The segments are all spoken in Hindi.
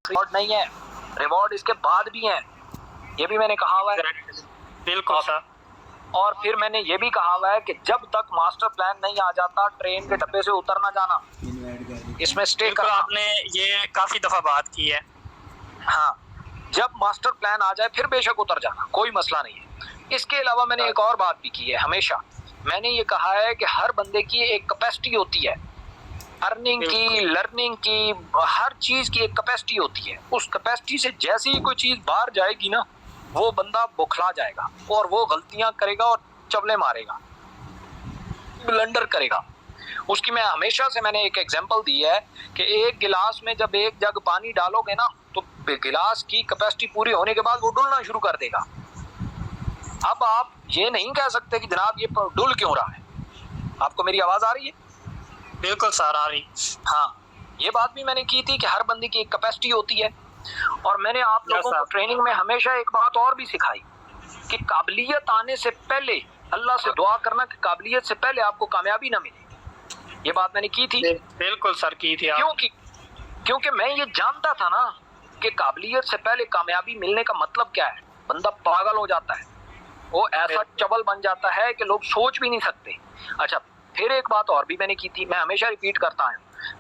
रिवॉर्ड नहीं है, रिवॉर्ड इसके बाद भी है, ये भी मैंने कहा हुआ है। बिल्कुल सर। और फिर मैंने ये भी कहा हुआ है कि जब तक मास्टर प्लान नहीं आ जाता ट्रेन के डब्बे से उतर ना जाना, इसमें स्टे करना। आपने ये काफी दफा बात की है। हाँ, जब मास्टर प्लान आ जाए फिर बेशक उतर जाना, कोई मसला नहीं है। इसके अलावा मैंने एक और बात भी की है, हमेशा मैंने ये कहा है कि हर बंदे की एक कैपेसिटी होती है, अर्निंग की, लर्निंग की, हर चीज की एक कैपेसिटी होती है। उस कैपेसिटी से जैसे ही कोई चीज बाहर जाएगी ना, वो बंदा बौखला जाएगा और वो गलतियां करेगा और चवले मारेगा, ब्लंडर करेगा। उसकी मैं हमेशा से मैंने एक एग्जांपल दी है कि एक गिलास में जब एक जग पानी डालोगे ना, तो गिलास की कैपेसिटी पूरी होने के बाद वो डुलना शुरू कर देगा। अब आप ये नहीं कह सकते कि जनाब ये डुल क्यों रहा है। आपको मेरी आवाज आ रही है? बिल्कुल सर, आ रही। हाँ, ये बात भी मैंने की थी कि हर बंदे की एक कैपेसिटी होती है। और मैंने आप लोगों को ट्रेनिंग में हमेशा एक बात और भी सिखाई कि काबिलियत आने से पहले अल्लाह से दुआ करना कि काबिलियत से पहले आपको कामयाबी ना मिले। ये बात मैंने की थी। बिल्कुल सर, की थी। क्योंकि मैं ये जानता था ना कि काबिलियत से पहले कामयाबी मिलने का मतलब क्या है। बंदा पागल हो जाता है, वो ऐसा चबल बन जाता है कि लोग सोच भी नहीं सकते। अच्छा, फिर एक बात और भी मैंने की थी, मैं हमेशा रिपीट करता हूँ।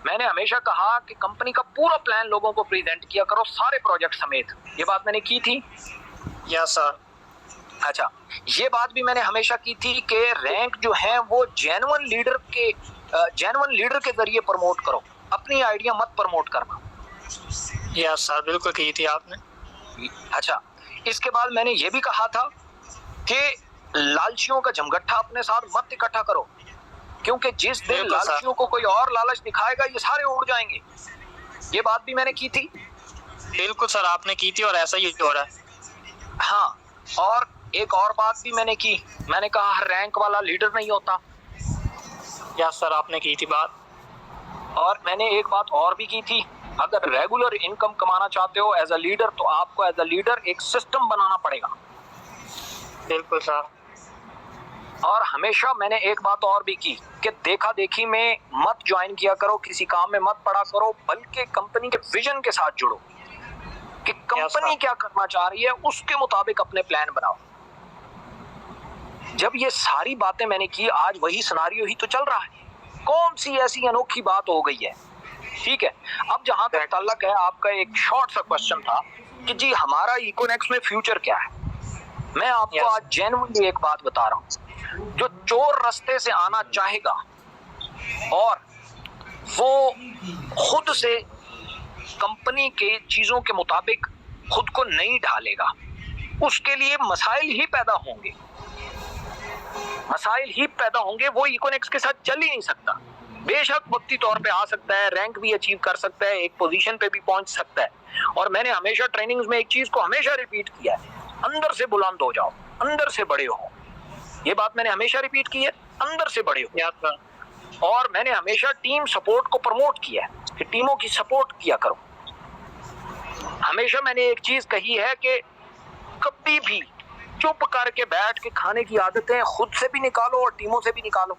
मैंने हमेशा कहा कि कंपनी का पूरा प्लान लोगों को प्रेजेंट किया करो, सारे प्रोजेक्ट समेत। ये बात मैंने की थी। Yes sir. अच्छा, ये बात भी मैंने हमेशा की थी कि रैंक जो है वो जेन्युइन लीडर के जरिए प्रमोट करो, अपनी आइडिया मत प्रमोट करना। यस सर, बिल्कुल की थी आपने। अच्छा, इसके बाद मैंने ये भी कहा था कि लालचियों का जमगट्ठा अपने साथ मत इकट्ठा करो, क्योंकि जिस दिन लालचियों को कोई और लालच दिखाएगा ये सारे उड़ जाएंगे। ये बात भी मैंने की थी। बिल्कुल सर, आपने की थी और ऐसा ही हो रहा है। हाँ, और एक और बात भी मैंने की, मैंने कहा हर रैंक वाला लीडर नहीं होता। यस सर, आपने की थी बात। और मैंने एक बात और भी की थी, अगर रेगुलर इनकम कमाना चाहते हो एज अ लीडर, तो आपको एज अ लीडर एक सिस्टम बनाना पड़ेगा। बिल्कुल सर। और हमेशा मैंने एक बात और भी की कि देखा देखी में मत ज्वाइन किया करो, किसी काम में मत पड़ा करो, बल्कि कंपनी के विजन के साथ जुड़ो कि कंपनी क्या करना चाह रही है, उसके मुताबिक अपने प्लान बनाओ। जब ये सारी बातें मैंने की, आज वही सिनारियो ही तो चल रहा है। कौन सी ऐसी अनोखी बात हो गई है? ठीक है, अब जहां तक ताल्लुक है, आपका एक शॉर्ट सा क्वेश्चन था कि जी हमारा इकोनेक्स में फ्यूचर क्या है। मैं आपको आज जेन्युइनली एक बात बता रहा हूं, जो चोर रास्ते से आना चाहेगा और वो खुद से कंपनी के चीजों के मुताबिक खुद को नहीं ढालेगा, उसके लिए मसाइल ही पैदा होंगे, वो इकोनेक्स के साथ चल ही नहीं सकता। बेशक वक्ती तौर पे आ सकता है, रैंक भी अचीव कर सकता है, एक पोजीशन पे भी पहुंच सकता है। और मैंने हमेशा ट्रेनिंग्स में एक चीज को हमेशा रिपीट किया है, अंदर से बुलंद हो जाओ, अंदर से बड़े हो। ये बात मैंने हमेशा रिपीट की है, अंदर से बड़े हो। और मैंने हमेशा टीम सपोर्ट को प्रमोट किया है कि टीमों की सपोर्ट किया करो। हमेशा मैंने एक चीज कही है कि कभी भी चुप करके बैठ के खाने की आदतें खुद से भी निकालो और टीमों से भी निकालो।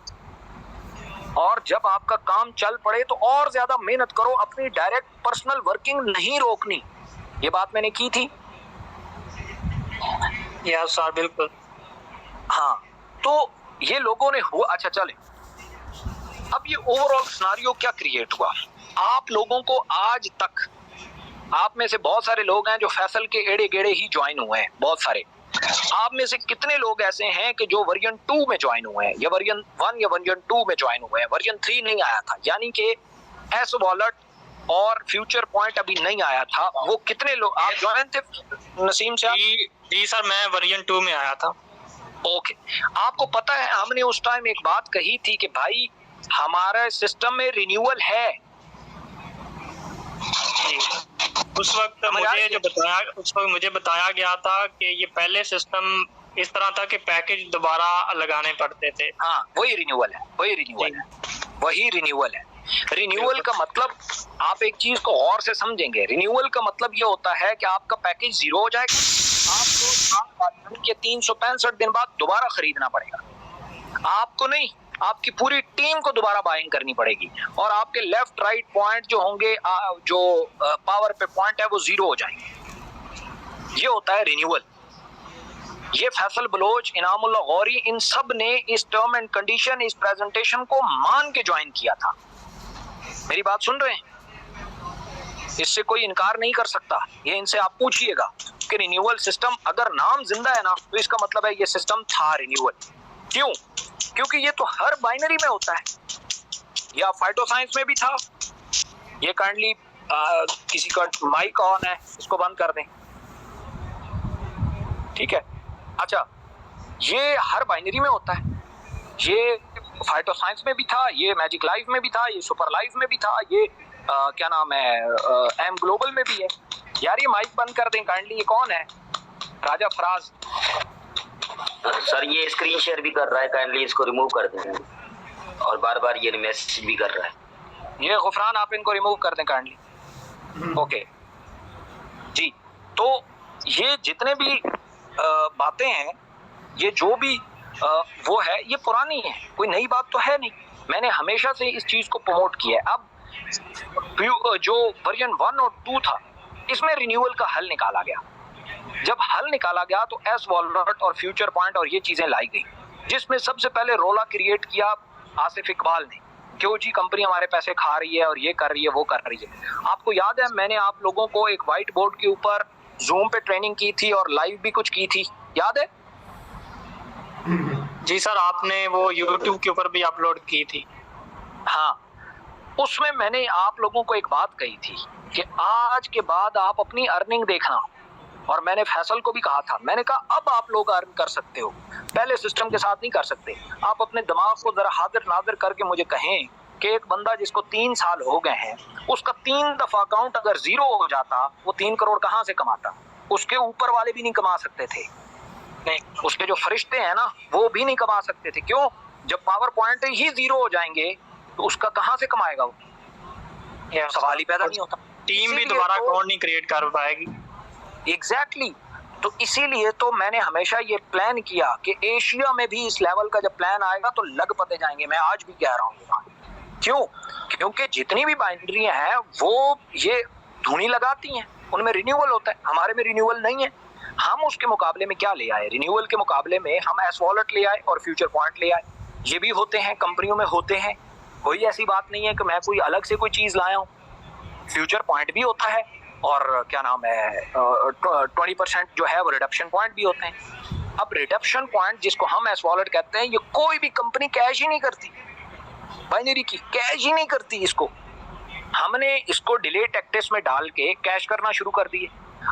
और जब आपका काम चल पड़े तो और ज्यादा मेहनत करो, अपनी डायरेक्ट पर्सनल वर्किंग नहीं रोकनी। ये बात मैंने की थी। यस सर, बिल्कुल। हाँ, तो ये लोगों ने हुआ। अच्छा चले, अब ये ओवरऑल सिनेरियो क्या क्रिएट हुआ। आप लोगों को आज तक, आप में से बहुत सारे लोग हैं जो फैसल के एड़े गेड़े ही ज्वाइन हुए हैं, बहुत सारे। आप में से कितने लोग ऐसे हैं कि जो वर्जन 2 में ज्वाइन हुए हैं, या वर्जन 1 या वर्जन 2 में ज्वाइन हुए हैं, वर्जन 3 नहीं आया था, यानी कि एस वॉलेट और फ्यूचर पॉइंट अभी नहीं आया था। वो कितने लोग आप ज्वाइन थे नसीम से? जी सर, मैं वर्जन 2 में आया था। ओके, आपको पता है हमने उस टाइम एक बात कही थी कि भाई हमारे सिस्टम में रिन्यूअल है। उस वक्त मुझे बताया गया था कि ये पहले सिस्टम इस तरह था कि पैकेज दोबारा लगाने पड़ते थे। हाँ, वही रिन्यूअल है। रिन्यूअल का मतलब, आप एक चीज को और से समझेंगे, रिन्यूअल का मतलब ये होता है कि आपका पैकेज 0 हो जाएगा, आपको 365 दिन बाद दोबारा खरीदना पड़ेगा। आपको नहीं, आपकी पूरी टीम को दोबारा बाइंग करनी पड़ेगी और आपके लेफ्ट राइट पॉइंट जो होंगे, जो पावर पे पॉइंट है वो जीरो हो जाएंगे। ये होता है रिन्यूअल। ये फैसल बलोच, इनामुल्लाह गौरी, इन सब ने इस टर्म एंड कंडीशन, इस प्रेजेंटेशन को मान के ज्वाइन किया था। मेरी बात सुन रहे हैं? इससे कोई इनकार नहीं कर सकता। ये इनसे आप पूछिएगा कि रिन्यूअल सिस्टम, अगर नाम जिंदा है ना तो इसका मतलब है ये सिस्टम था रिन्यूअल। क्यों? क्योंकि ये तो हर बाइनरी में होता है। या फाइटोसाइंस में भी था। ये काइंडली किसी का माइक ऑन है, इसको बंद कर दें, ठीक है। अच्छा, ये हर बाइनरी में होता है। ये फाइटोसाइंस में भी था, ये मैजिक लाइफ में भी था, ये सुपर लाइफ में भी था, ये क्या नाम है, एम ग्लोबल में भी है। यार ये माइक बंद कर दें काइंडली। ये कौन है? राजा फराज सर, ये स्क्रीन शेयर भी कर रहा है, काइंडली इसको रिमूव कर दें। और बार बार ये मैसेज भी कर रहा है। ये गुफरान, आप इनको रिमूव कर दें काइंडली। ओके जी। तो ये जितने भी बातें हैं, ये जो भी वो है, ये पुरानी है, कोई नई बात तो है नहीं। मैंने हमेशा से इस चीज को प्रमोट किया है। अब जो वर्जन 1 और 2 था, इसमें रिन्यूअल का हल निकाला गया। जब हल निकाला गया तो एस वॉलट और फ्यूचर पॉइंट और ये चीजें लाई गई, जिसमें सबसे पहले रोला क्रिएट किया आसिफ इकबाल ने, क्यों जी कंपनी हमारे पैसे खा रही है और ये कर रही है, वो कर रही है। आपको याद है मैंने आप लोगों को एक व्हाइट बोर्ड के ऊपर जूम पे ट्रेनिंग की थी और लाइव भी कुछ की थी, याद है? जी सर, आपने वो YouTube के ऊपर भी अपलोड की थी। हाँ, उसमें मैंने आप लोगों को एक बात कही थी कि आज के बाद आप अपनी अर्निंग देखना। और मैंने फैसल को भी कहा था, मैंने कहा अब आप लोग अर्न कर सकते हो, पहले सिस्टम के साथ नहीं कर सकते। आप अपने दिमाग को जरा हाजिर नाजिर करके मुझे कहें कि एक बंदा जिसको 3 साल हो गए हैं, उसका 3 दफा अकाउंट अगर जीरो हो जाता, वो 3 करोड़ कहाँ से कमाता? उसके ऊपर वाले भी नहीं कमा सकते थे, नहीं, उसके जो फरिश्ते हैं ना, वो भी नहीं कमा सकते थे। क्यों? जब पावर पॉइंट ही जीरो हो जाएंगे तो उसका कहाँ से कमाएगा वो? सवाल ही पैदा नहीं होता। टीम भी दोबारा अकाउंट नहीं क्रिएट कर पाएगी। एग्जैक्टली। तो इसीलिए तो मैंने हमेशा ये प्लान किया कि एशिया में भी इस लेवल का जब प्लान आएगा तो लग पते जाएंगे। मैं आज भी कह रहा हूँ। क्यों? क्योंकि जितनी भी बाइनरियां हैं वो ये धुनी लगाती हैं, उनमें रिन्यूअल होता है, हमारे में रिन्यूअल नहीं है। हम उसके मुकाबले में क्या ले आए? रिन्यूअल के मुकाबले में हम एस वॉलेट ले आए और फ्यूचर पॉइंट ले आए। ये भी होते हैं, कंपनियों में होते हैं, कोई ऐसी बात नहीं है कि मैं कोई अलग से कोई चीज लाया हूँ। फ्यूचर पॉइंट भी होता है और क्या नाम है 20% जो है वो रिडक्शन पॉइंट भी होते हैं। अब रिडक्शन पॉइंट जिसको हम एस वॉलेट कहते हैं, ये कोई भी कंपनी कैश ही नहीं करती, बाइनरी की कैश ही नहीं करती इसको। हमने इसको डिले टैक्टिस में डाल के कैश करना शुरू कर दिए।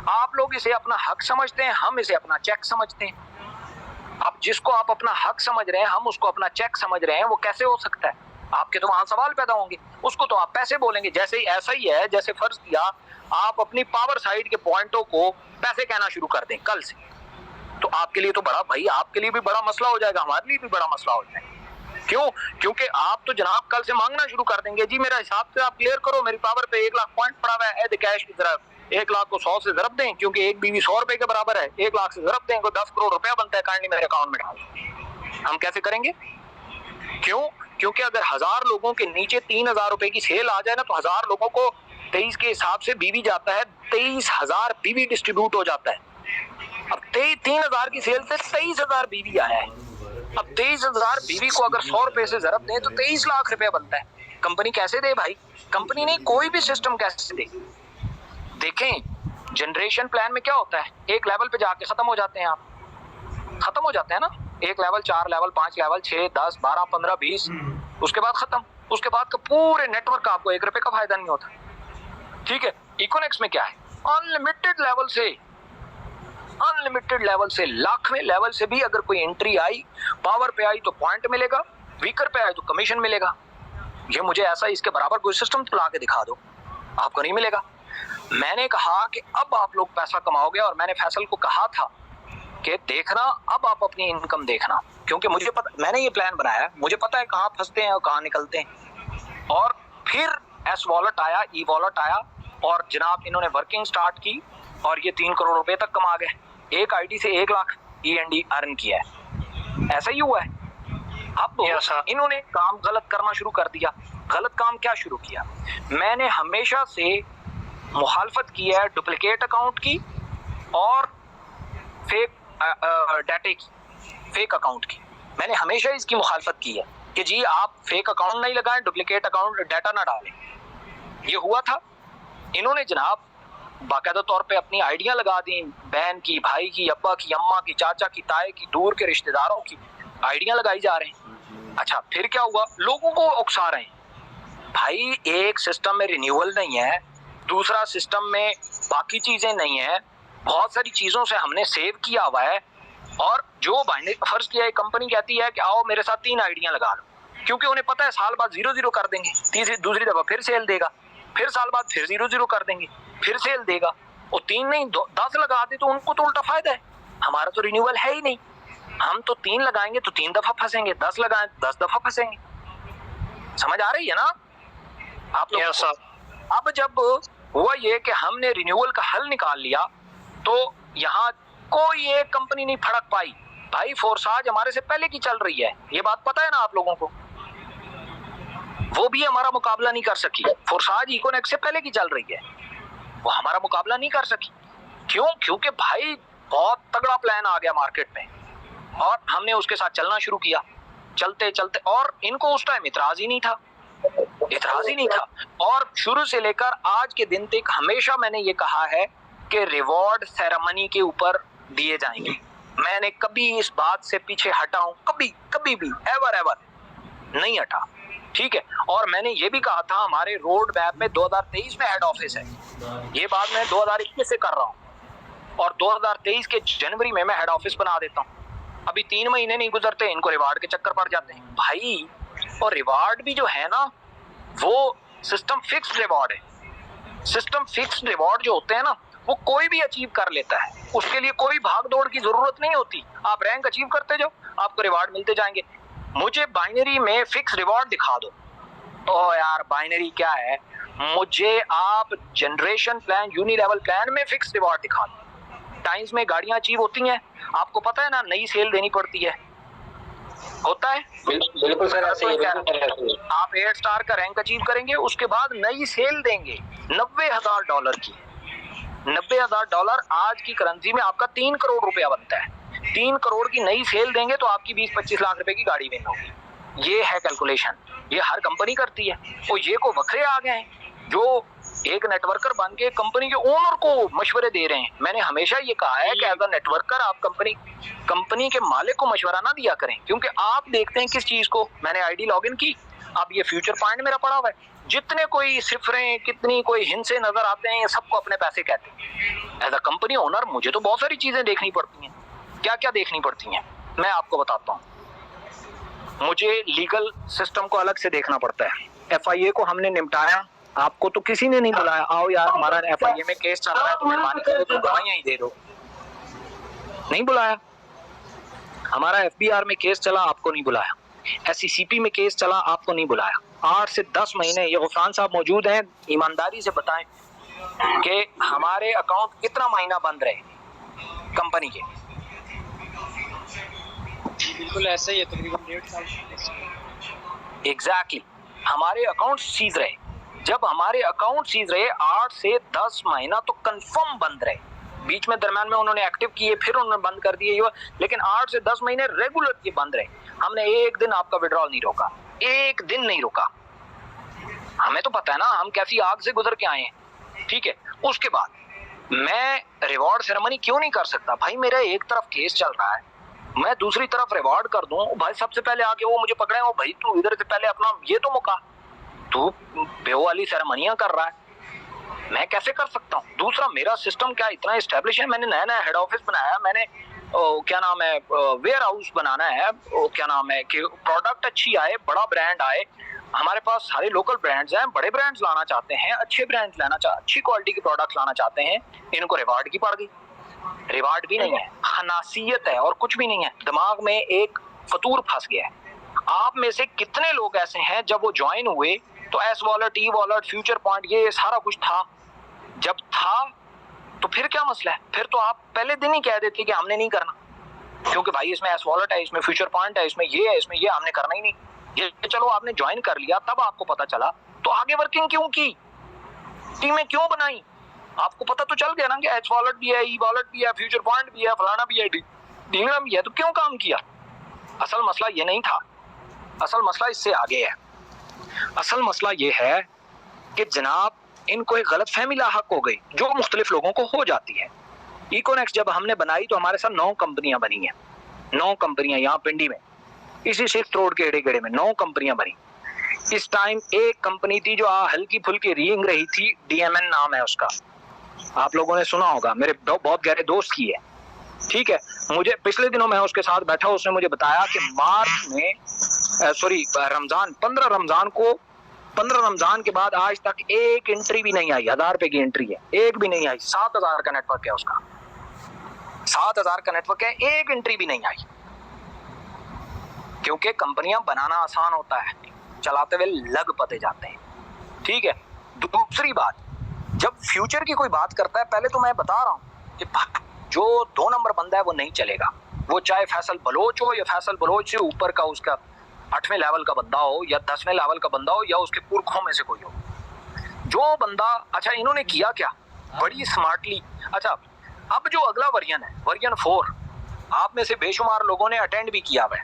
आप लोग इसे अपना हक समझते हैं, हम इसे अपना चेक समझते हैं। अब जिसको आप अपना हक समझ रहे हैं, हम उसको अपना चेक समझ रहे हैं, वो कैसे हो सकता है? आपके तो वहां सवाल पैदा होंगे, उसको तो आप पैसे बोलेंगे। जैसे ऐसा ही है जैसे फर्ज किया आप अपनी पावर साइड के पॉइंटों को पैसे कहना शुरू कर दें कल से, तो आपके लिए तो बड़ा, भाई आपके लिए भी बड़ा मसला हो जाएगा, हमारे लिए भी बड़ा मसला हो जाएगा। क्यों? क्योंकि आप तो जनाब कल से मांगना शुरू कर देंगे, जी मेरा हिसाब से आप क्लियर करो, मेरी पावर पे 1 लाख पॉइंट पड़ा हुआ है कैश की तरफ, 1 लाख को 100 से ज़रब दें, क्योंकि एक बीवी 100 रुपए के बराबर है, 1 लाख से ज़रब दें को 10 करोड़ रुपया बनता है, काइंडली मेरे अकाउंट में डाल। हम कैसे करेंगे? क्यों? क्योंकि अगर 1000 लोगों के नीचे 3000 रुपए की सेल आ जाए ना, तो 1000 लोगों को 23 के हिसाब से बीवी जाता है, 23,000 बीवी डिस्ट्रीब्यूट हो जाता है। अब 3000 की सेल से 23,000 बीवी आया है। अब 23,000 बीवी को अगर 100 रुपए से ज़रब दें तो 23 लाख रुपए बनता है। कंपनी कैसे दे भाई? कंपनी नहीं, कोई भी सिस्टम कैसे दे? देखें जनरेशन प्लान में क्या होता है, एक लेवल पे जाके खत्म हो जाते हैं, आप खत्म हो जाते हैं ना, एक लेवल, 4 लेवल, 5 लेवल, 6, 10, 12, 15, 20, उसके बाद खत्म। उसके बाद का पूरे नेटवर्क का आपको 1 रुपए का फायदा नहीं होता। ठीक है। इकोनेक्स में क्या है? अनलिमिटेड लेवल से लाखवें लेवल से भी अगर कोई एंट्री आई, पावर पे आई तो पॉइंट मिलेगा, वीकर पे आई तो कमीशन मिलेगा। ये मुझे ऐसा इसके बराबर कोई सिस्टम तो ला के दिखा दो, आपको नहीं मिलेगा। मैंने कहा कि अब आप लोग पैसा कमाओगे, और मैंने फैसल को कहा था कि देखना अब आप अपनी इनकम देखना, क्योंकि मुझे पता, मैंने ये प्लान बनाया, मुझे पता है कहाँ फंसते हैं और कहाँ निकलते हैं। और फिर एस वॉलेट आया, ई वॉलेट आया, और जनाब इन्होंने वर्किंग स्टार्ट की और ये 3 करोड़ रुपए तक कमा गए। एक आईडी से 1 लाख E&D अर्न किया है। ऐसा ही हुआ है। अब इन्होंने काम गलत करना शुरू कर दिया। गलत काम क्या शुरू किया? मैंने हमेशा से मुखालफत की है डुप्लीकेट अकाउंट की और फेक डाटे की, फेक अकाउंट की। मैंने हमेशा इसकी मुखालफत की है कि जी आप फेक अकाउंट नहीं लगाएं, डुप्लीकेट अकाउंट डाटा ना डालें। ये हुआ था, इन्होंने जनाब बाकायदा तौर पे अपनी आइडिया लगा दी, बहन की, भाई की, अब्बा की, अम्मा की, चाचा की, ताए की, दूर के रिश्तेदारों की आइडिया लगाई जा रहे हैं। अच्छा, फिर क्या हुआ? लोगों को उकसा रहे हैं। भाई एक सिस्टम में रिन्यूअल नहीं है, दूसरा सिस्टम में बाकी चीजें नहीं है, बहुत सारी चीजों से हमने सेव किया हुआ है। और जो भाई फर्ज किया, कंपनी कहती है कि आओ मेरे साथ 3 आइडिया लगा लो, क्योंकि उन्हें पता है साल बाद 0-0 कर देंगे, दूसरी दफा फिर सेल देगा, फिर साल बाद फिर 0-0 कर देंगे, फिर सेल देगा। और 3 नहीं 10 लगा दे तो उनको तो उल्टा फायदा है। हमारा तो रिन्यूअल है ही नहीं, हम तो 3 लगाएंगे तो 3 दफा फंसेंगे, 10 लगाएं 10 दफा फंसेंगे। समझ आ रही है ना आप लोग? yes, अब जब हुआ ये कि हमने रिन्यूअल का हल निकाल लिया तो यहाँ कोई एक कंपनी नहीं फड़क पाई। भाई फोर्साज हमारे से पहले की चल रही है, ये बात पता है ना आप लोगों को? वो भी हमारा मुकाबला नहीं कर सकी। फोर्साज इकोनेक्स से पहले की चल रही है, वो हमारा मुकाबला नहीं कर सकी। क्यों? क्योंकि भाई बहुत तगड़ा प्लान आ गया मार्केट में और हमने उसके साथ चलना शुरू किया। चलते चलते, और इनको उस टाइम इतराज ही नहीं था, इतराज ही नहीं था। और शुरू से लेकर आज के दिन तक हमेशा मैंने ये कहा है कि रिवॉर्ड सेरेमनी के ऊपर दिए जाएंगे। मैंने कभी इस बात से पीछे हटाऊं, कभी भी एवर नहीं हटा, ठीक है। और मैंने ये भी कहा था हमारे रोड मैप में 2023 में हेड ऑफिस है, ये बात मैं 2021 से कर रहा हूँ और 2023 के जनवरी में मैं हेड ऑफिस बना देता हूँ। अभी 3 महीने नहीं गुजरते, इनको रिवार्ड के चक्कर पड़ जाते हैं भाई। और रिवार्ड भी जो है ना, वो सिस्टम फिक्स्ड रिवॉर्ड है। सिस्टम फिक्स्ड रिवॉर्ड जो होते हैं ना, वो कोई भी अचीव कर लेता है, उसके लिए कोई भाग दौड़ की जरूरत नहीं होती। आप रैंक अचीव करते जाओ, आपको रिवार्ड मिलते जाएंगे। मुझे बाइनरी में फिक्स रिवॉर्ड दिखा दो। ओ यार बाइनरी क्या है? मुझे आप जनरेशन प्लान, यूनिलेवल प्लान में फिक्स रिवॉर्ड दिखा दो। टाइम्स में गाड़ियां अचीव होती हैं, आपको पता है ना, नई सेल देनी पड़ती है, होता है? बिल्कुल सर, ऐसे ही है। आप 8 स्टार का रैंक अचीव करेंगे, उसके बाद नई सेल देंगे $90,000 की। $90,000 आज की करेंसी में आपका 3 करोड़ रुपया बनता है। 3 करोड़ की नई सेल देंगे तो आपकी 20-25 लाख रुपए की गाड़ी विन होगी। ये है कैलकुलेशन, ये हर कंपनी करती है। और ये को वखरे आ गए हैं जो एक नेटवर्कर बन के कंपनी के ओनर को मशवरे दे रहे हैं। मैंने हमेशा ये कहा है कि एज अ नेटवर्कर आप कंपनी के मालिक को मशवरा ना दिया करें, क्योंकि आप देखते हैं किस चीज को। मैंने आईडी लॉगिन की, अब ये फ्यूचर पॉइंट मेरा पड़ा हुआ है, जितने कोई सिफरें, कितनी कोई हिंसे नजर आते हैं, ये सबको अपने पैसे कहते हैं। एज अ कंपनी ओनर मुझे तो बहुत सारी चीजें देखनी पड़ती हैं। क्या क्या देखनी पड़ती हैं मैं आपको बताता हूँ। मुझे लीगल सिस्टम को अलग से देखना पड़ता है। FIA को हमने निपटाया, आपको तो किसी ने नहीं बुलाया, आओ यार हमारा FIA में केस चल रहा है तो मेहरबानी करो तो गवाहियां ही दे दो, नहीं बुलाया। हमारा FBR में केस चला, आपको नहीं बुलाया। SCCP में केस चला, आपको नहीं बुलाया। 8 से 10 महीने, ये गुफरान साहब मौजूद हैं, ईमानदारी से बताएं कि हमारे अकाउंट कितना महीना बंद रहे कंपनी के? बिल्कुल ऐसा ही है, तकरीबन 1.5 साल। एग्जैक्टली, हमारे अकाउंट सीज रहे। जब हमारे अकाउंट सीज रहे 8 से 10 महीना तो कंफर्म बंद रहे। बीच में दरम्यान में उन्होंने एक्टिव किए, फिर उन्होंने बंद कर दिए, लेकिन 8 से 10 महीने रेगुलर ये बंद रहे। हमने एक दिन आपका विड्रॉल नहीं रोका, एक दिन नहीं रोका। हमें तो पता है ना हम कैसी आग से गुजर के आए हैं, ठीक है। उसके बाद मैं रिवॉर्ड सेरेमनी क्यों नहीं कर सकता? भाई मेरा एक तरफ केस चल रहा है, मैं दूसरी तरफ रिवॉर्ड कर दूं। भाई सबसे पहले आके वो मुझे पकड़े, वो भाई तू इधर से पहले अपना ये तो मुका, तू बेव वाली सेरेमनियां कर रहा है, मैं कैसे कर सकता हूँ? दूसरा मेरा सिस्टम क्या इतना एस्टेब्लिश है, मैंने नया नया हेड ऑफिस बनाया, मैंने क्या नाम है वेयर हाउस बनाना है, क्या नाम है कि प्रोडक्ट अच्छी आए, बड़ा ब्रांड आए। हमारे पास सारे लोकल ब्रांड्स हैं, बड़े ब्रांड्स लाना चाहते हैं, अच्छे ब्रांड्स अच्छी क्वालिटी के प्रोडक्ट्स लाना चाहते हैं। इनको रिवार्ड की पड़ गई, रिवार्ड भी नहीं है, खनासियत है और कुछ भी नहीं है। दिमाग में एक फतूर फंस गया है। आप में से कितने लोग ऐसे हैं जब वो ज्वाइन हुए तो S wallet, e wallet, future point, ये सारा कुछ था? जब था तो फिर क्या मसला है? फिर तो आप पहले दिन ही कह देते कि हमने नहीं करना। क्योंकि भाई इसमें एस वॉलेट है, इसमें फ्यूचर पॉइंट है, इसमें ये है, इसमें ये, हमने करना ही नहीं। ये चलो आपने ज्वाइन कर लिया, तब आपको पता चला, तो आगे वर्किंग क्यों की, टीमें क्यों बनाई? आपको पता तो चल गया ना कि एच वॉलेट भी है, ई वॉलेट भी है, फ्यूचर पॉइंट भी है, फलाना भी है, ढींगना भी है, तो क्यों काम किया? असल मसला ये नहीं था, असल मसला इससे आगे है। असल मसला ये है कि जनाब इनको एक गलत फहमी लाहक हो गई, जो मुख्तलिफ लोगों को हो जाती है। इकोनेक्स जब हमने बनाई तो हमारे साथ 9 कंपनियां बनी हैं, 9 कंपनियां यहाँ पिंडी में, इसी 6 रोड के एड़े गड़े में 9 कंपनियां बनी। इस टाइम एक कंपनी थी जो हल्की फुल्की रेंग रही थी, DMN नाम है उसका, आप लोगों ने सुना होगा, मेरे बहुत गहरे दोस्त की है, ठीक है। मुझे पिछले दिनों मैं उसके साथ बैठा, उसने मुझे बताया कि मार्च में रमजान 15 रमजान के बाद आज तक एक एंट्री भी नहीं आई, 1000 रुपए की एंट्री है, एक भी नहीं आई। 7000 का नेटवर्क है उसका, 7000 का नेटवर्क है, एक एंट्री भी नहीं आई। क्योंकि कंपनियां बनाना आसान होता है, चलाते हुए लग पते जाते हैं, ठीक है। दूसरी बात, जब फ्यूचर की कोई बात करता है, पहले तो मैं बता रहा हूं कि जो 2 नंबर बंदा है वो नहीं चलेगा, वो चाहे फैसल बलोच हो या फैसल बलोच से ऊपर का उसका 8वें लेवल का बंदा हो या 10वें लेवल का बंदा हो या उसके पुरखों में से कोई हो, जो बंदा, अच्छा इन्होंने किया क्या बड़ी स्मार्टली, अच्छा अब जो अगला वर्जन है, वर्जन 4, आप में से बेशुमार लोगों ने अटेंड भी किया है।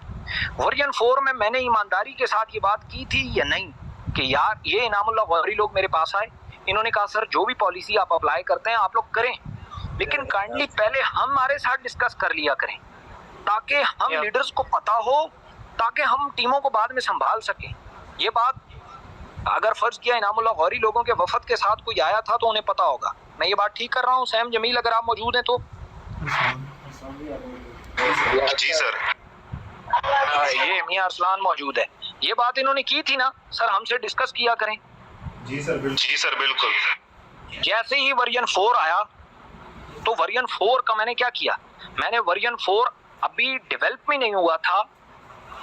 वर्जन 4 में मैंने ईमानदारी के साथ ये बात की थी या नहीं कि यार ये इनामुल्लाह गौहरी लोग मेरे पास आए, इन्होंने कहा सर जो भी पॉलिसी आप अप्लाई करते हैं आप लोग करें, लेकिन काइंडली पहले हमारे साथ डिस्कस कर लिया करें, ताकि हम लीडर्स को पता हो, ताकि हम टीमों को बाद में संभाल सकें। ये बात अगर फर्ज किया इनामुल्लाह गौहरी लोगों के वफद के साथ कोई आया था तो उन्हें पता होगा। मैं ये बात ठीक कर रहा हूँ सैम जमील, अगर आप मौजूद हैं तो? जी सर। ये मियां अरसलान मौजूद है, ये बात इन्होंने की थी ना सर, हमसे डिस्कस किया करें। जी सर बिल्कुल, जी सर बिल्कुल। जैसे ही वर्जन 4 आया तो वर्जन 4 का मैंने क्या किया, मैंने वर्जन 4 अभी डेवलप भी नहीं हुआ था,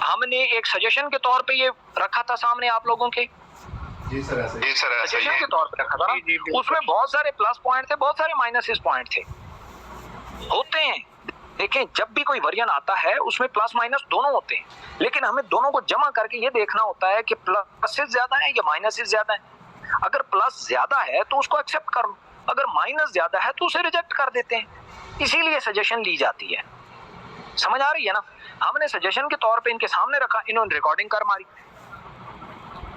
हमने एक सजेशन के तौर पे ये रखा था सामने आप लोगों के। जी सर ऐसे, जी सर ऐसे सजेशन के तौर पे रखा था ना, उसमें बहुत सारे प्लस पॉइंट थे, बहुत सारे माइनस पॉइंट थे, होते हैं। देखें जब भी कोई वर्जन आता है उसमें प्लस माइनस दोनों होते हैं, लेकिन हमें दोनों को जमा करके ये देखना होता है कि प्लस ज्यादा है या माइनस ज्यादा है। अगर प्लस ज्यादा है तो उसको एक्सेप्ट कर लो, अगर माइनस ज्यादा है तो उसे रिजेक्ट कर देते हैं, इसीलिए सजेशन ली जाती है। समझ आ रही है ना? हमने सजेशन के तौर पे इनके सामने रखा, इन्होंने रिकॉर्डिंग कर मारी,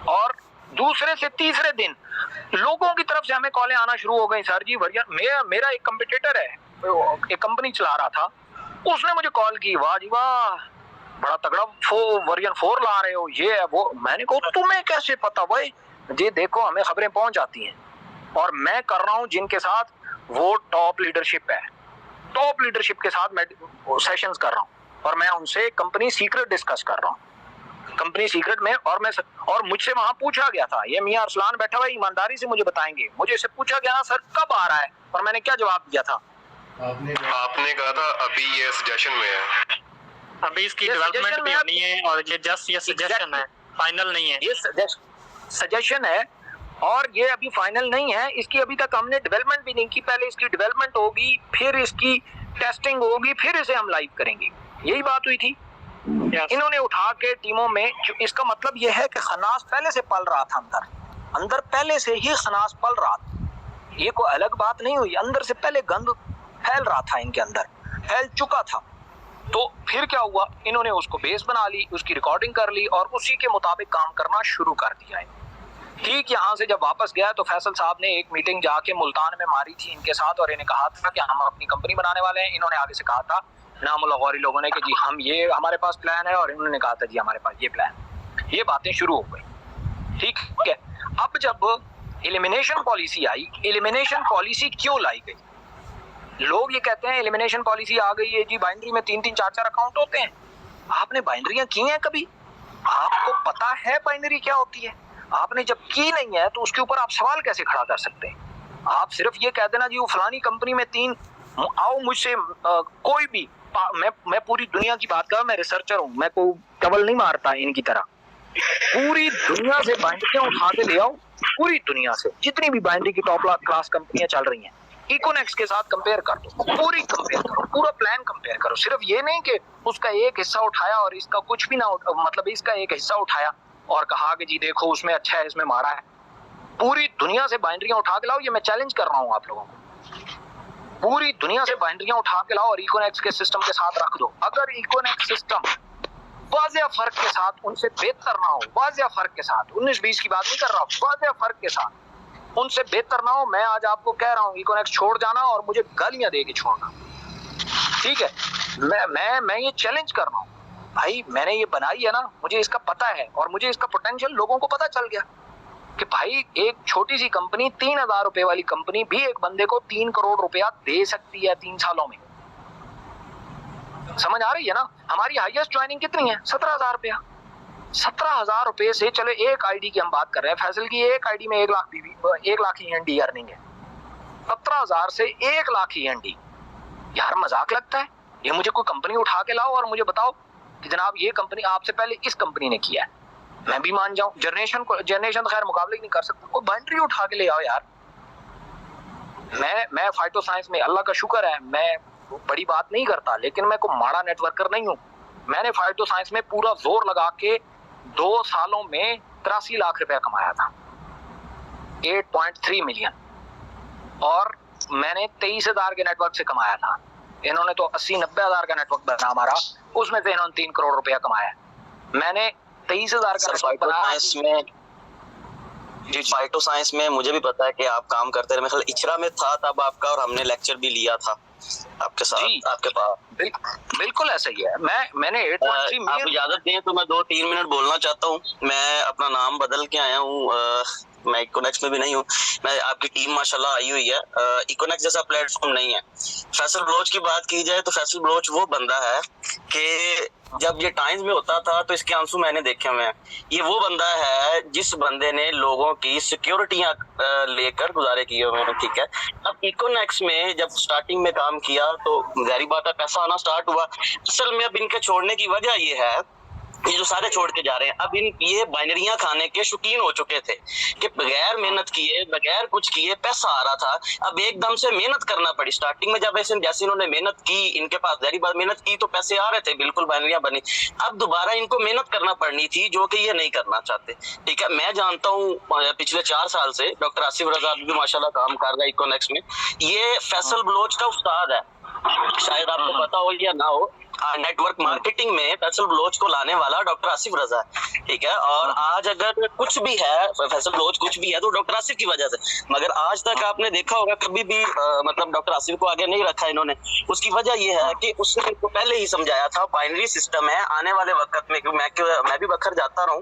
और दूसरे से तीसरे दिन लोगों की तरफ से हमें कॉलें आना शुरू हो गई, सर जी वर्जन, मेरा एक कंपटीटर है, एक कंपनी चला रहा था, उसने मुझे कॉल की, वाह जी वाह बड़ा तगड़ा वर्जन 4 ला रहे हो, ये है वो। मैंने कहा तुम्हें कैसे पता भाई? जी देखो हमें खबरें पहुंच जाती हैं, और मैं कर रहा हूं जिनके साथ वो टॉप लीडरशिप है, टॉप लीडरशिप के साथ मैं सेशंस कर रहा हूं, और मैं उनसे कंपनी सीक्रेट डिस्कस कर रहा हूं, कंपनी सीक्रेट में। और मुझसे वहां पूछा गया था, ये मियां अरसलान बैठा हुआ ईमानदारी से मुझे बताएंगे, मुझे इससे पूछा गया सर कब आ रहा है, और मैंने क्या जवाब दिया था? आपने कहा था अभी ये सजेशन में है, अभी इसकी डेवलपमेंट भी होनी है, और ये जस्ट ये सजेशन है, फाइनल नहीं है। ये सजेशन है और ये अभी फाइनल नहीं है, इसकी अभी तक हमने डेवलपमेंट भी नहीं की, पहले इसकी डेवलपमेंट होगी, फिर इसकी टेस्टिंग होगी, फिर इसे हम लाइव करेंगे, यही बात हुई थी। इन्होंने उठा के टीमों में, इसका मतलब यह है कि खनास पहले से पल रहा था, अंदर पहले से ही खनास पल रहा था, ये कोई अलग बात नहीं हुई, अंदर से पहले गंद फैल रहा था, इनके अंदर फैल चुका था। तो फिर क्या हुआ, इन्होंने उसको बेस बना ली, उसकी रिकॉर्डिंग कर ली, और उसी के मुताबिक काम करना शुरू कर दिया है। ठीक यहाँ से जब वापस गया तो फैसल साहब ने एक मीटिंग जाके मुल्तान में मारी थी इनके साथ, और इन्हें कहा था कि हम अपनी कंपनी बनाने वाले हैं। इन्होंने आगे से कहा था नामुल्लाह गौहरी लोगों ने कि जी हम ये हमारे पास प्लान है, और इन्होंने कहा था जी हमारे पास ये प्लान। ये बातें शुरू हो गई, ठीक है। अब जब एलिमिनेशन पॉलिसी आई, एलिमिनेशन पॉलिसी क्यों लाई गई? लोग ये कहते हैं एलिमिनेशन पॉलिसी आ गई है जी, बाइनरी में 3-3 4-4 अकाउंट होते हैं। आपने बाइनरियां की हैं कभी? आपको पता है बाइनरी क्या होती है? आपने जब की नहीं है तो उसके ऊपर आप सवाल कैसे खड़ा कर सकते हैं? आप सिर्फ ये कह देना जी वो फलानी कंपनी में 3, आओ मुझसे कोई भी, मैं पूरी दुनिया की बात कर, मैं रिसर्चर हूँ, मैं कोई टबल नहीं मारता इनकी तरह, पूरी दुनिया से बाइनरियां उठा के ले आओ, पूरी दुनिया से जितनी भी बाइनरी की टॉप क्लास कंपनियां चल रही हैं इकोनेक्स के साथ कंपेयर कर दो, पूरी कंपेयर करो, पूरा प्लान कंपेयर करो। सिर्फ ये नहीं कि उसका एक हिस्सा उठाया और इसका कुछ भी ना मतलब इसका एक हिस्सा उठाया और कहा कि जी देखो उसमें अच्छा है इसमें माड़ा है। पूरी दुनिया से बाइनरियां उठा के लाओ, ये मैं चैलेंज कर रहा हूं आप लोगों को। पूरी दुनिया से बाइनरियां उठा के लाओ और इकोनेक्स के सिस्टम के साथ रख दो। अगर इकोनेक्स सिस्टम वाज़ेह फर्क के साथ उनसे बेहतर ना हो, वाज़ेह फर्क के साथ, 19-20 की बात नहीं कर रहा हूं, वाज़ेह फर्क के साथ उनसे बेहतर ना हो, मैं आज आपको कह रहा हूं इकोनेक्स छोड़ जाना और मुझे गालियां दे के छोड़ना, ठीक है। मैं ये चैलेंज कर रहा हूं भाई, मैंने ये बनाई है ना, मुझे इसका पता है और मुझे इसका पोटेंशियल लोगों को पता चल गया कि भाई एक छोटी सी कंपनी 3,000 रुपए वाली कंपनी भी एक बंदे को 3 करोड़ रुपया दे सकती है 3 सालों में। समझ आ रही है ना? हमारी हाईएस्ट ज्वाइनिंग कितनी है? 17,000 रुपया। 17,000 रुपए से चले एक आईडी की हम बात कर रहे हैं, फैसल की एक आईडी में 1 लाख ही एनडी अर्निंग है। 17,000 से 1 लाख ही एनडी, यार मजाक लगता है? ये मुझे कोई कंपनी उठा के लाओ और मुझे बताओ कि जनाब ये कंपनी आपसे पहले इस कंपनी ने किया है, मैं भी मान जाऊं। जनरेशन तो खैर मुकाबले नहीं कर सकता, कोई बाइनरी उठा के ले आओ यार। मैं फाइटो साइंस में अल्लाह का शुक्र है मैं बड़ी बात नहीं करता, लेकिन मैं कोई माड़ा नेटवर्कर नहीं हूं। मैंने फाइटो साइंस में पूरा जोर लगा के 2 सालों में 83 लाख रुपया कमाया था, 8.3 मिलियन, और मैंने 23,000 के नेटवर्क से कमाया था। इन्होंने तो 80-90 हज़ार का नेटवर्क बना हमारा, उसमें से इन्होंने 3 करोड़ रुपया कमाया। मैंने 23,000 का नेटवर्क बनाया। जी फाइटो साइंस में मुझे भी पता है कि आप काम करते रहे। मैं इचरा में था तब आपका, और हमने लेक्चर भी लिया था आपके साथ, आपके पास। बिल्कुल ऐसा ही है। मैंने 8.3 मिलियन। आप इजाजत दें तो मैं 2-3 मिनट बोलना चाहता हूँ। मैं अपना नाम बदल के आया हूँ, मैं इकोनेक्स में भी नहीं हूँ। मैं आपकी टीम माशाल्लाह आई हुई है। इकोनेक्स जैसा प्लेटफॉर्म नहीं है। फैसल बलोच की बात की जाए तो फैसल बलोच वो बंदा है कि जब ये टाइम्स में होता था तो इसके आंसू मैंने देखे हुए हैं। ये वो बंदा है जिस बंदे ने लोगों की सिक्योरिटियां लेकर गुजारे किए हुए हैं, ठीक है। अब इकोनेक्स में जब स्टार्टिंग में काम किया तो जारी बात है पैसा आना स्टार्ट हुआ। असल में अब इनके छोड़ने की वजह ये है, ये जो सारे छोड़ के जा रहे हैं, अब ये बाइनरियां खाने के शौकीन हो चुके थे कि बगैर मेहनत किए, बगैर कुछ किए पैसा आ रहा था। अब एकदम से मेहनत करना पड़ी। स्टार्टिंग में जब जैसे इन्होंने मेहनत की, इनके पास जारी बात मेहनत की तो पैसे आ रहे थे, बिल्कुल बाइनरियां बनी। अब दोबारा इनको मेहनत करना पड़नी थी, जो कि ये नहीं करना चाहते, ठीक है। मैं जानता हूँ पिछले 4 साल से डॉक्टर आसिफ रजा भी माशाल्लाह काम कर रहा है इकोनेक्स में। ये फैसल बलोच का उस्ताद है, शायद आपको पता हो या ना हो। नेटवर्क मार्केटिंग में फैसल बलोच को लाने वाला डॉक्टर आसिफ रजा है, ठीक है। और आज अगर कुछ भी है, फैसल बलोच कुछ भी है तो डॉक्टर आसिफ की वजह से। मगर आज तक आपने देखा होगा कभी भी मतलब डॉक्टर आसिफ को आगे नहीं रखा इन्होंने। उसकी वजह ये है कि उसने इनको पहले ही समझाया था बाइनरी सिस्टम है, आने वाले वक्त में मैं भी बखर जाता रहूं,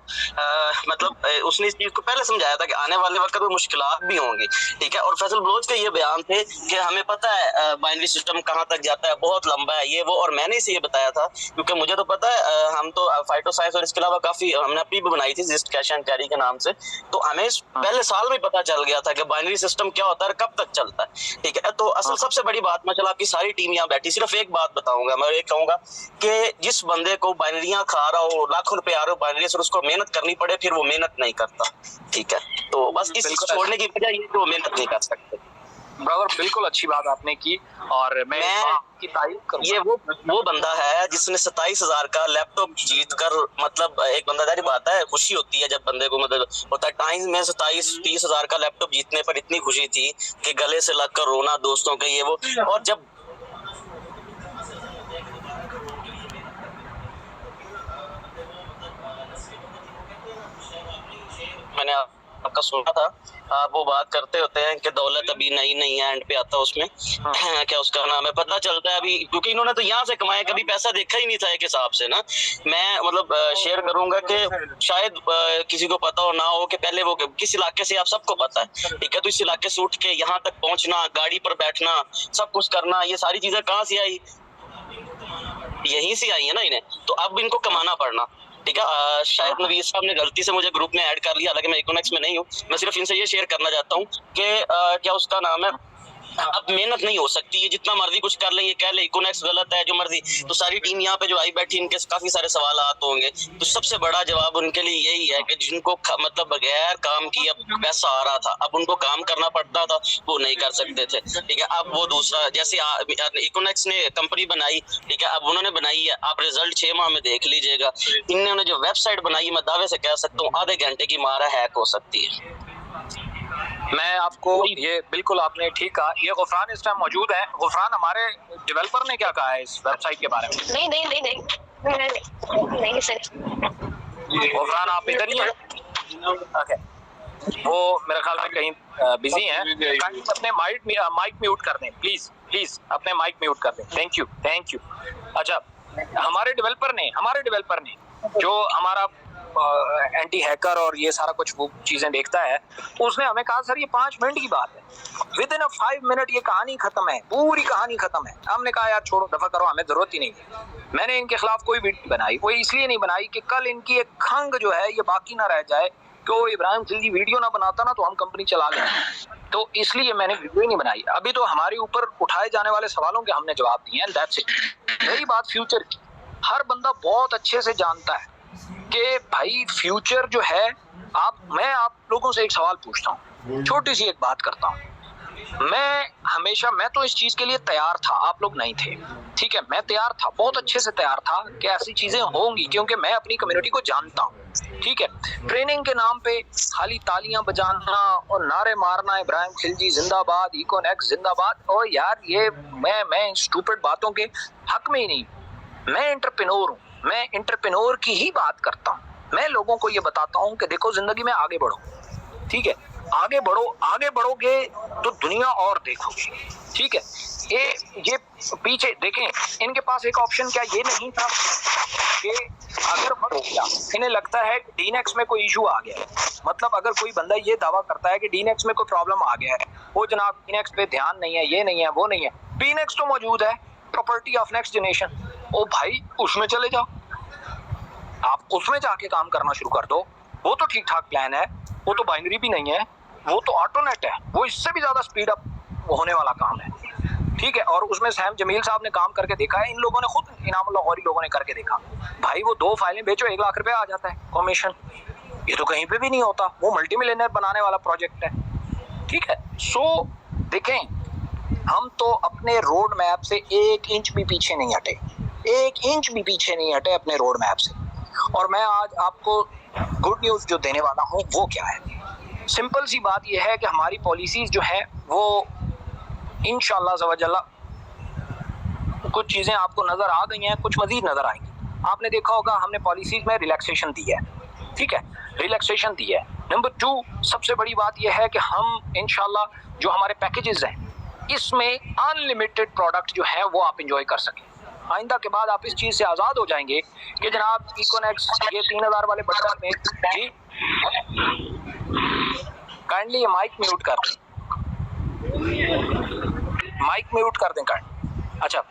मतलब उसने इस चीज को पहले समझाया था कि आने वाले वक्त में मुश्किलात भी होंगी, ठीक है। और फैसल बलोच के ये बयान थे कि हमें पता है बाइनरी सिस्टम कहाँ तक जाता है, बहुत लंबा है ये वो, और मैंने इसे बताया था क्योंकि मुझे तो पता है। हम तो फाइटो साइंस और इसके अलावा काफी हमने अपनी भी बनाई थी जिस्ट कैश एंड कैरी के नाम से, तो हमें पहले साल में पता चल गया था कि बाइनरी सिस्टम क्या होता है, कब तक चलता है, ठीक है। तो असल सबसे बड़ी बात, मैं चलो आपकी सारी टीम यहाँ बैठी, सिर्फ एक बात बताऊंगा। मैं एक कहूंगा कि जिस बंदे को बाइनरियां खा रहा हो, लाखों रुपए आ रहे हो बाइनरी से, उसको मेहनत करनी पड़े, फिर वो मेहनत नहीं करता, ठीक है। तो बस इस छोड़ने की वजह ये वो मेहनत नहीं कर सकते। ब्रदर बिल्कुल अच्छी बात आपने की और मैं की तारीफ करूंगा। ये वो बंदा है जिसने 27,000 का लैपटॉप जीत कर, मतलब एक बंदादारी बात है, खुशी होती है जब बंदे को मतलब होता है। टाइम्स में 27-30 हज़ार का लैपटॉप जीतने पर इतनी खुशी थी कि गले से लगकर रोना दोस्तों के ये वो। और जब मैंने आपका सुना था, आप वो बात करते होते हैं कि दौलत अभी नई नई है, एंड पे आता है उसमें क्या उसका नाम है, पता चलता है अभी, क्योंकि इन्होंने तो यहाँ से कमाया, कभी पैसा देखा ही नहीं था एक हिसाब से ना। मैं मतलब शेयर करूंगा कि शायद किसी को पता हो ना हो कि पहले वो किस इलाके से, आप सबको पता है, ठीक है। तो इस इलाके से उठ के यहाँ तक पहुंचना, गाड़ी पर बैठना, सब कुछ करना, ये सारी चीजें कहाँ से आई? यहीं से आई है ना इन्हें। तो अब इनको कमाना पड़ना, ठीक है। शायद नवीद साहब ने गलती से मुझे ग्रुप में ऐड कर लिया, हालांकि मैं इकोनेक्स में नहीं हूँ। मैं सिर्फ इनसे ये शेयर करना चाहता हूँ कि क्या उसका नाम है, अब मेहनत नहीं हो सकती है, जितना मर्जी कुछ कर ले, ये कह ले इकोनेक्स गलत है जो मर्जी, तो सारी टीम यहाँ पे जो आई बैठी इनके काफी सारे सवाल आते होंगे, तो सबसे बड़ा जवाब उनके लिए यही है कि जिनको मतलब बगैर काम किए पैसा आ रहा था, अब उनको काम करना पड़ता था, वो नहीं कर सकते थे। ठीक है, अब वो दूसरा जैसे इकोनेक्स ने कंपनी बनाई, ठीक है, अब उन्होंने बनाई है, आप रिजल्ट 6 माह में देख लीजिएगा। इन्होंने जो वेबसाइट बनाई, मैं दावे से कह सकता हूँ आधे घंटे की मारा हैक हो सकती है। मैं आपको ये बिल्कुल आपने ठीक कहा। ये गुफरान इस टाइम मौजूद है। गुफरान, हमारे डेवलपर ने क्या कहा है इस वेबसाइट के बारे में? नहीं सर। गुफरान, आप इधर ही हैं? ओके, वो मेरे ख्याल में कहीं बिजी हैं। अपने माइक म्यूट कर दें प्लीज अपने माइक म्यूट कर दें। Thank you. अच्छा, हमारे डेवलपर ने जो हमारा एंटी हैकर और ये सारा कुछ वो चीजें देखता है, उसने हमें कहा सर ये 5 मिनट की बात है, विद इन 5 मिनट ये कहानी खत्म है, पूरी कहानी खत्म है। हमने कहा यार छोड़ो, दफा करो, हमें जरूरत ही नहीं है। मैंने इनके खिलाफ कोई वीडियो बनाई, वो इसलिए नहीं बनाई कि कल इनकी एक खंग जो है ये बाकी ना रह जाए कि वो इब्राहिम खिलजी वीडियो ना बनाता ना तो हम कंपनी चला लें, तो इसलिए मैंने वीडियो नहीं बनाई। अभी तो हमारे ऊपर उठाए जाने वाले सवालों के हमने जवाब दिए हैं, दैट्स इट। रही बात फ्यूचर की, हर बंदा बहुत अच्छे से जानता है कि भाई फ्यूचर जो है, मैं आप लोगों से एक सवाल पूछता हूँ, छोटी सी एक बात करता हूँ। मैं तो इस चीज के लिए तैयार था, आप लोग नहीं थे, ठीक है, मैं तैयार था, बहुत अच्छे से तैयार था कि ऐसी चीजें होंगी, क्योंकि मैं अपनी कम्युनिटी को जानता हूँ। ठीक है, ट्रेनिंग के नाम पे खाली तालियां बजाना और नारे मारना, इब्राहिम खिलजी जिंदाबाद, इकोनेक्स जिंदाबाद, और यार ये मैं स्टूपिड बातों के हक में ही नहीं। मैं एंटरप्रेन्योर हूँ, मैं एंटरप्रेन्योर की ही बात करता हूँ। मैं लोगों को ये बताता हूँ कि देखो जिंदगी में आगे बढ़ो, ठीक है, आगे बढ़ोगे तो दुनिया और देखोगे, ठीक है। ये पीछे देखें, इनके पास एक ऑप्शन क्या ये नहीं था कि अगर इन्हें लगता है कि डीनेक्स में कोई इशू आ गया है, मतलब अगर कोई बंदा ये दावा करता है कि डीनेक्स में कोई प्रॉब्लम आ गया है, वो जनाब डीनेक्स पे ध्यान नहीं है, ये नहीं है, वो नहीं है, डीनेक्स तो मौजूद है, प्रॉपर्टी ऑफ नेक्स्ट जनरेशन, ओ भाई उसमें चले जाओ, आप उसमें जाके काम करना शुरू कर दो। वो तो ठीक ठाक प्लान है, वो तो बाइनरी भी नहीं है, वो तो ऑटोनेट है, वो इससे भी ज्यादा स्पीड अप होने वाला काम है, ठीक है। और उसमें सैम जमील साहब ने काम करके देखा है, इन लोगों ने खुद, इनामुल्लाह गौरी लोगों ने करके देखा, भाई वो 2 फाइलें बेचो 1 लाख रुपए आ जाता है कमीशन, ये तो कहीं पे भी नहीं होता, वो मल्टी मिलियनर बनाने वाला प्रोजेक्ट है, ठीक है। सो देखें, हम तो अपने रोड मैप से 1 इंच भी पीछे नहीं हटे, 1 इंच भी पीछे नहीं हटे अपने रोड मैप से। और मैं आज आपको गुड न्यूज़ जो देने वाला हूँ वो क्या है, सिंपल सी बात यह है कि हमारी पॉलिसीज जो है वो इंशाअल्लाह ज़वजल्ला कुछ चीज़ें आपको नज़र आ गई हैं, कुछ मज़ीद नज़र आएंगी। आपने देखा होगा हमने पॉलिसीज में रिलैक्सेशन दी है, ठीक है, रिलैक्सेशन दी है। नंबर 2 सबसे बड़ी बात यह है कि हम इंशाअल्लाह जो हमारे पैकेजेस हैं इसमें अनलिमिटेड प्रोडक्ट जो है वो आप इंजॉय कर सकें। आइंदा के बाद आप इस चीज़ से आज़ाद हो जाएंगे कि जनाब इकोनेक्स ये 3000 वाले बटन में, जी काइंडली ये माइक म्यूट कर दें, माइक म्यूट कर दें काइंड। अच्छा,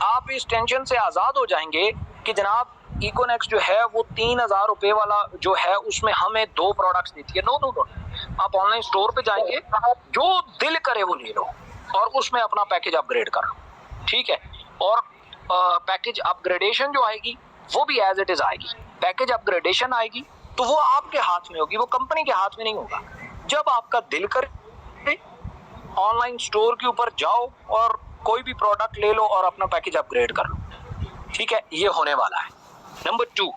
आप इस टेंशन से आज़ाद हो जाएंगे कि जनाब इकोनेक्स जो है वो 3000 रुपये वाला जो है उसमें हमें 2 प्रोडक्ट्स देती है। नो, आप ऑनलाइन स्टोर पे जाएंगे, जो दिल करे वो ले लो और उसमें अपना पैकेज अपग्रेड कर लो, ठीक है। और पैकेज अपग्रेडेशन जो आएगी वो भी एज इट इज आएगी, पैकेज अपग्रेडेशन आएगी तो वो आपके हाथ में होगी, वो कंपनी के हाथ में नहीं होगा। जब आपका दिल करे ऑनलाइन स्टोर के ऊपर जाओ और कोई भी प्रोडक्ट ले लो और अपना पैकेज अपग्रेड कर लो, ठीक है, ये होने वाला है। नंबर 2,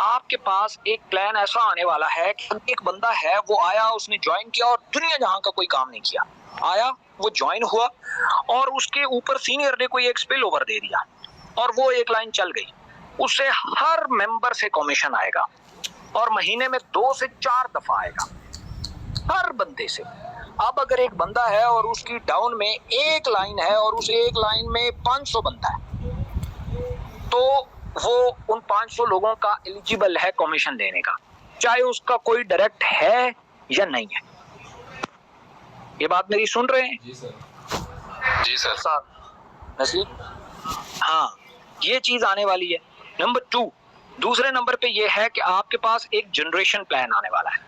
आपके पास एक प्लान ऐसा आने वाला है कि एक बंदा है वो आया, उसने ज्वाइन किया और दुनिया जहां का कोई काम नहीं किया, आया वो ज्वाइन हुआ और उसके ऊपर सीनियर ने कोई एक स्पिल ओवर दे दिया और वो एक लाइन चल गई, उससे हर मेंबर से कमीशन आएगा और महीने में 2 से 4 दफा आएगा हर बंदे से। अब अगर एक बंदा है और उसकी डाउन में एक लाइन है और उस एक लाइन में 500 बंदा है, तो वो उन 500 लोगों का एलिजिबल है कमीशन देने का, चाहे उसका कोई डायरेक्ट है या नहीं है। ये बात मेरी सुन रहे हैं? जी सर। नसीब, हाँ, ये चीज आने वाली है। नंबर 2, दूसरे नंबर पे ये है कि आपके पास एक जनरेशन प्लान आने वाला है।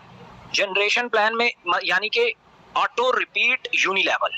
जनरेशन प्लान में यानी कि ऑटो रिपीट यूनिलेवल,